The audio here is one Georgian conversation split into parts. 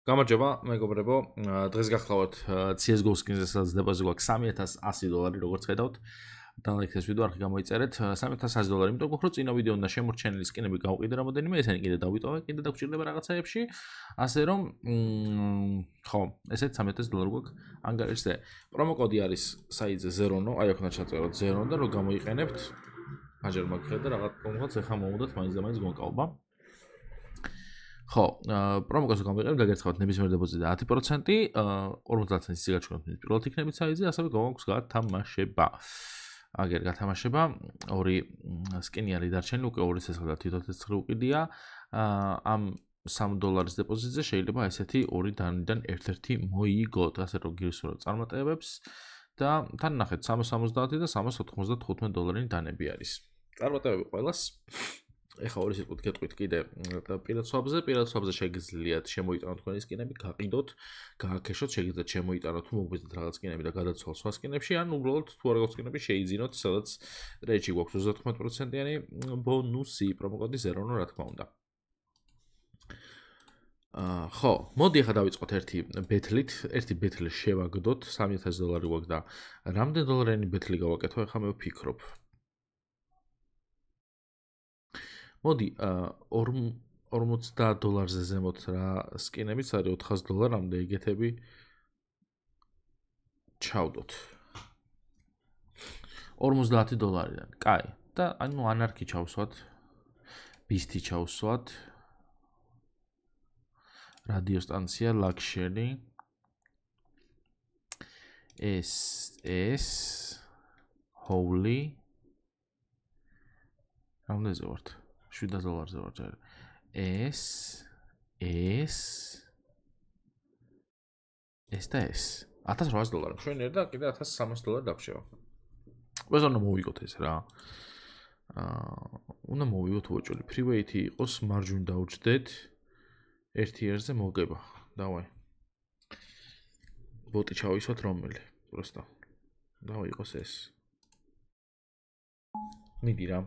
გამარჯობა, მეგობრებო. დღეს გახლავთ CS:GO skins-ზე, სადაც დეპოზიტი გვაქვს $3100, როგორც ხედავთ. დალაიქეთ ვიდეო, არხი გამოიწერეთ. $3100, იმიტომ გვაქვს, რომ წინა ვიდეოდან შემორჩენილი სკინები გავყიდე რამოდენიმე, ესენი კიდე დავიტოვე, კიდე დაგჭირდება რაღაცაებში. ასე რომ, ხო, ესეც $3000 გვაქვს ანგარიშზე. პრომო კოდი არის საიტზე Zerono, აი აქ უნდა ჩაწეროთ Zerono და რომ გამოიყენებთ, აჯერ მაგხედა რაღაც მომღაც ეხა მომუდათ მაინც და მაინც გონკალბა. ხო, პრომო კოდს გამოიყენებთ, გაგერცხავთ ნებისმიერ დეპოზიტზე 10%, 50% სიგაჩქონთ პირველ იქნებით საიტზე, ასევე გვაქვს გათამაშება. აგერ გათამაშება, ორი სკინი არის დარჩენილი, უკვე 2 ცეცხლი და თითო ცეცხლი უკიდია. ამ $3 დეპოზიტზე შეიძლება ესეთი ორი დანიდან ერთ-ერთი მოიგოთ, ასე რომ გირსურვებთ წარმატებებს და თან ნახეთ $370 და $395 დანები არის. წარმატებები ყველას. ეხა ორი სიტყვით გეტყვით კიდე პირად swap-ზე შეგიძლიათ შემოიტანოთ თქვენი სკინები, გაყიდოთ, გააქეშოთ, შეგიძლიათ შემოიტანოთ თუ მოგვიძებთ რაღაც სკინები და გადაცვალოთ სხვა სკინებში, ან უბრალოდ თუ არ გაქვთ სკინები შეიძინოთ, სადაც რეიჯი გვაქვს 39%-იანი ბონუსი, პრომო კოდი Zerono, რა თქმა უნდა. ხო, მოდი ახლა დავიწყოთ ერთი ბეთლი შევაგდოთ, $3000 გვაქვს და რამდენი დოლარიანი ბეთლი გავაკეთო, ახლა მე ვფიქრობ. მოდი $40-ზე ზემოთ რა სკინებიც არის $400-მდე იგეთები ჩავდოთ. $50-დან. კაი. და ანუ ანარქი ჩავსვათ. ბისტი ჩავსვათ. რადიო სტანცია ლაქშერი. ეს Holy. რამდენზე ვართ? $7-ზე ვარ ჯერ. ეს და ეს. $1800 მშვენიერ და კიდე $1300 დაგვრჩება. ყველა უნდა მოვიგოთ ეს რა. უნდა მოვიგოთ უოჭველი. Freeway-ი იყოს, მარჯვნივ დავჭდეთ. 1-ზე მოგება. დავაი. ბოტი ჩავისვათ რომელი. პროსტა. დავაი იყოს ეს. მიდი რა.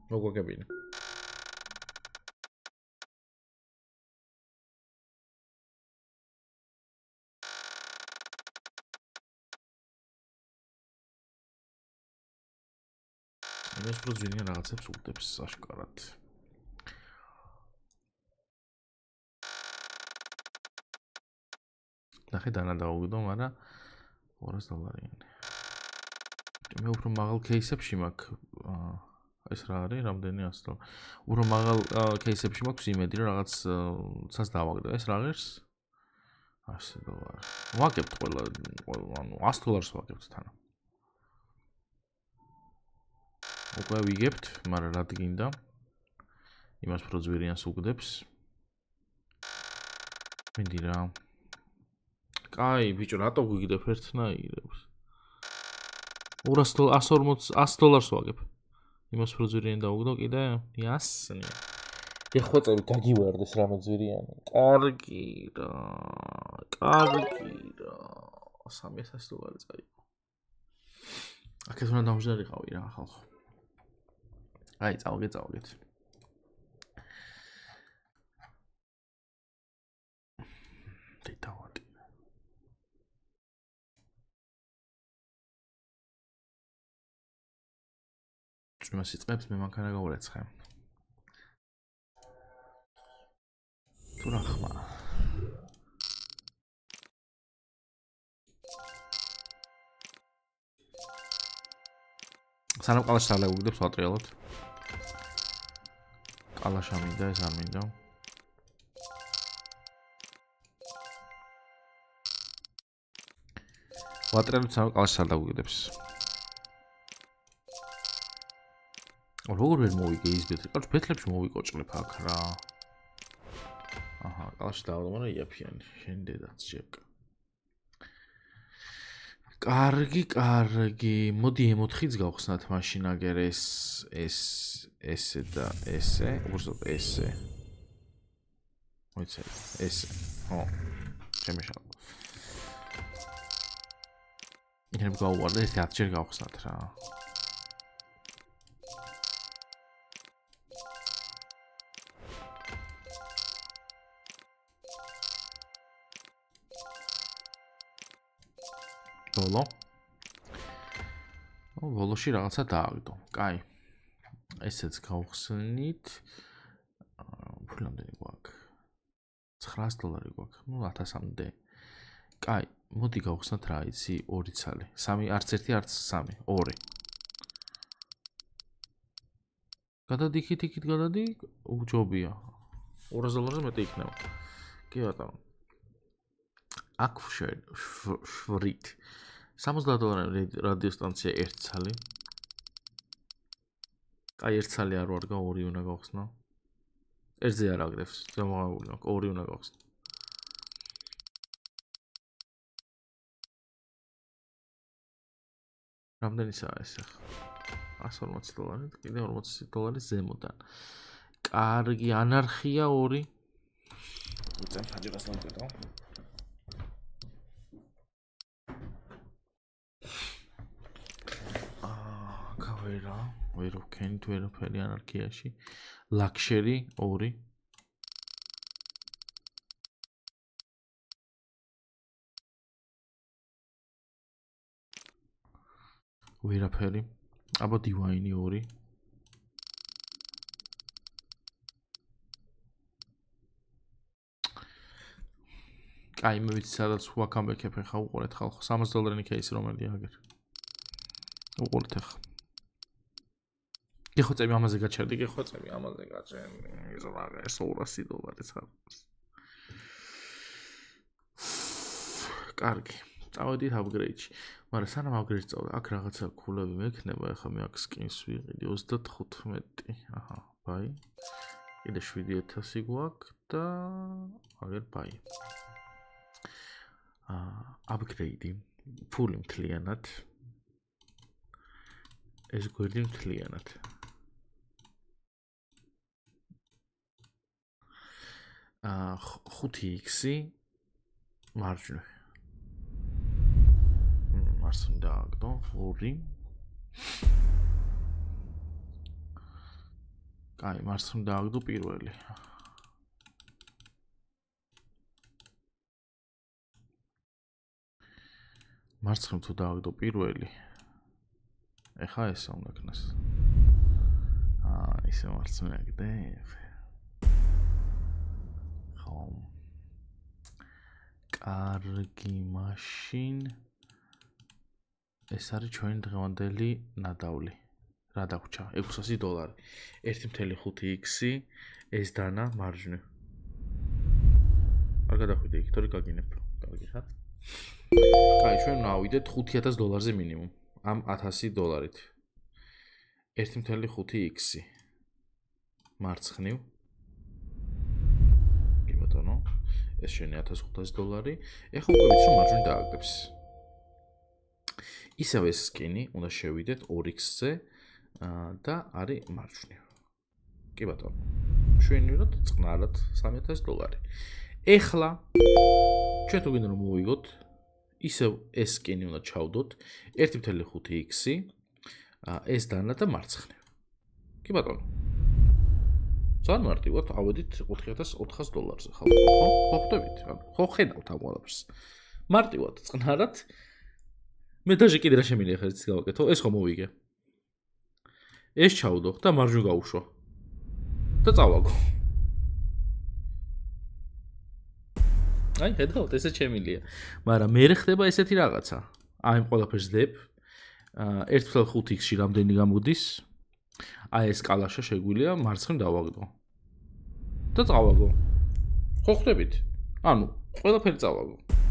მოგვაგებინა. ეს პროზვინია რაღაცებს უგდებს აშკარად. ნახე დანა დაუგდო, მაგრამ $200-იანი. მე უფრო მაღალ кейსებში მაქვს ეს რა არის, რამდენი $100. უფრო მაღალ кейსებში მაქვს იმედი, რომ რაღაც ცას დავაგდო. ეს რა არის? $100. ვაგებთ ყველა, ანუ $100 ვაგებთ თან. უკვე ვიგებთ, მაგრამ რა დგინდა? იმას პროძვირიანს უგდებს. მინდი რა. კაი, ბიჭო, რატო გვიგდებ ერთნაირებს? $100 ვაგებ. იმას პროძვირიანი დაუგდო კიდე? იასნია. ეხოწები გაგივარდეს რამე ძვირიანი. კარგი რა. $300 წაიღო. აქეთ უნდა დამჯდარიყავი რა, ხალხო. აი, წავგეთ. დიტავატი. წვიმას იწყებს, მე მანქანა გავურეცხე. თუ რა ხმა. სანამ ყალაშს არ ლაგუგდებს ვატრიალოთ. ყალაშა მინდა, ეს არ მინდა. ვატრიალოთ სანამ ყალაშს არ ლაგუგდებს. როგორ ვერ მოვიგე ის ბეთლი? კაც ბეთლებში მოვიკოჭლებ აქ რა. აჰა, ყალაშს დავდო, მაგრამ იაფიანი. შენ დედაც ჯეკ. კარგი. მოდი M4-იც გავხსნათ მაშინ აგერ ესე და ესე, უბრალოდ ესე. მოიცე, ესე. ხო. შემეშალ. იქნებ გავუვარდა, ეს 10 ჯერ გავხსნათ რა. ბოლო. ბოლოში რაღაცა დააგდო. კაი. ესეც გავხსნით. ფულამდენი გვაქვს. $900 გვაქვს. ნუ 1000-მდე. კაი, მოდი გავხსნათ რა იცი, 2 ცალი. 3, არც 1, არც 3, 2. გადადი იქით გადადი, უჯობია. $200-ზე მეტი იქნება. კი ბატონო. აქ შვრით. $70 რადიოსტანცია 1 ცალი. აი 1 ცალი არ ვარგა, 2 უნდა გავხსნა. 1-ზე არ აგდებს, დამოღებული მაქვს, 2 უნდა გავხსნა. რამდენიცაა ეს ახლა? $140, კიდე $40 ზემოდან. კარგი, ანარხია 2. უცემ საჯერას მომკეთო. კავერა, ვერ ვქენით ვერაფერი ანარქიაში. ლაქშერი 2. ვერაფერი. აბა დივაინი 2. კაი, მე ვიცი სადაც ვაკამბექებ ხა უყურეთ ხალხო. $300 кейსი რომელია აგერ. უყურეთ ხა. გიხოცები ამაზე გაჩერდი, გიხოცები ამაზე გაჩერდი. ის რა ეს $200 არის. კარგი. წავედით upgrade-ში. მაგრამ სანამ upgrade-ში წავდე, აქ რაღაცა ქულები მექნება, ახლა მე აქ skins ვიყიდი 35. აჰა, ბაი. კიდე 7000 გვაქვს და აგერ ბაი. Upgrade-ი ფული მთლიანად. ეს გვერდი მთლიანად. 5x მარჯვნივ. მარს უნდა აგდო 2. კაი, მარს უნდა აგდო პირველი. მარცხნივ თუ დააგდო პირველი. ეხა ეს უნდა ქნას. ისე მარცხნივ აგდებ. ხომ. კარგი, მაშინ ეს არის ჩვენი დღევანდელი ნადავლი. რა დაგვრჩა? $600. 1.5x-ი ეს დანა მარჯვნივ. არ გადახვიდე იქ, თორე გაგინებ. კარგი ხარ? კაი, ჩვენ ავიდეთ $5000-ზე მინიმუმ. ამ $1000-ით. 1.5x-ი მარცხნივ. კი ბატონო. ეს შენი $1500. ეხლა უკვე ვიცი რომ მარჯვნივ დააგდებს. ისევ ეს სკინი უნდა შევიდეთ 2x-ზე და არის მარჯვნივ. კი ბატონო. შვენივრად წყნარად $3000. ეხლა ჩვენ თუ გინდა რომ მოვიგოთ ისევ ეს სკინი უნდა ჩავდოთ 1.5x-ი ეს დანა და მარცხნივ. კი ბატონო. ძალიან მარტივად ავედით $4400-ზე ხალხო, ხო? ხო ხვდებით? ხო ხედავთ ამ ყველაფერს. მარტივად წყნარად მე დაჟე კიდე რა შემიძლია ხერხს გავაკეთო, ეს ხომ მოვიგე. ეს ჩავდო და მარჯვნივ გავუშვა. და წავაგო. აი, ხედავთ, ესე შემიძლია. მაგრამ მე ხდება ესეთი რაღაცა. აი, ამ ყველაფერს დებ. 1.5x-ში რამდენი გამოდის? აი, ეს კალაშა შეგვიძლია მარცხნივ დავაგდო. და წავაგო. ხო ხვდებით? ანუ, ყველაფერი წავაგო.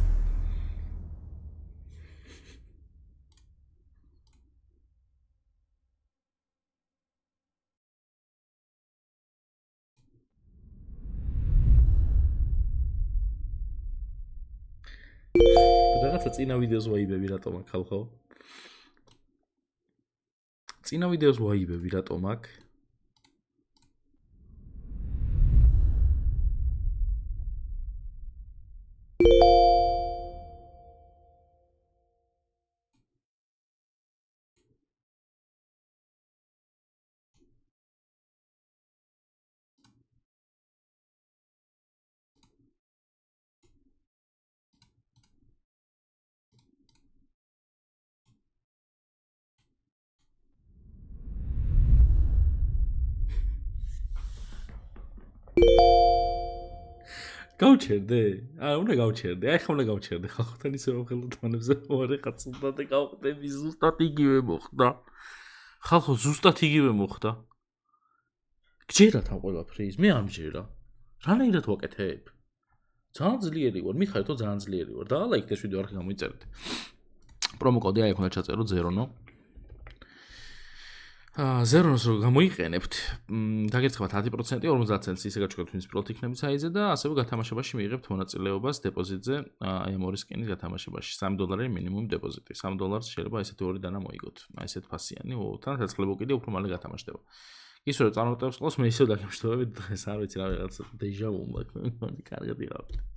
რაღაცა წინა ვიდეოს ვაიბები რატომ აქ ხალხო? წინა ვიდეოს ვაიბები რატომ აქ? გავჩერდე? უნდა გავჩერდე. აი ხომ უნდა გავჩერდე ხალხთან ისე ხელთმანებზე ვარ ხა ზუსტად გავხდები ზუსტად იგივე მოხდა. ხალხო ზუსტად იგივე მოხდა. გჯერათ ამ ყველაფრის? მე არ მჯერა. რანაირად ვაკეთებ? ძალიან ძლიერი ვარ, მითხარით რომ ძალიან ძლიერი ვარ. და ლაიქეთ ეს ვიდეო არხი გამოიწერეთ. პრომო კოდი აი უნდა ჩაწერო ზერონო. ზერონოს რო გამოიყენებთ, დაგერცხებათ 10% 50 ცენტს ისე გაჩვენებთ ვინც პირველ იქნებით საიზე და ასევე გათამაშებაში მიიღებთ მონაწილეობას დეპოზიტზე, აი ამ ორი სკინის გათამაშებაში $3 მინიმუმ დეპოზიტი. $3 შეიძლება ესეთი ორი დანა მოიგოთ. აი ესეთ ფასიანი, თან ცეცხლებო კიდე უფრო მალე გათამაშდება. ისე რომ წარმოტევს ყავს მე ისე დაგემშვიდობებით დღეს არ ვიცი რა ვიღაცა დეჟა ვუ მაქვს. კარგად იყავით.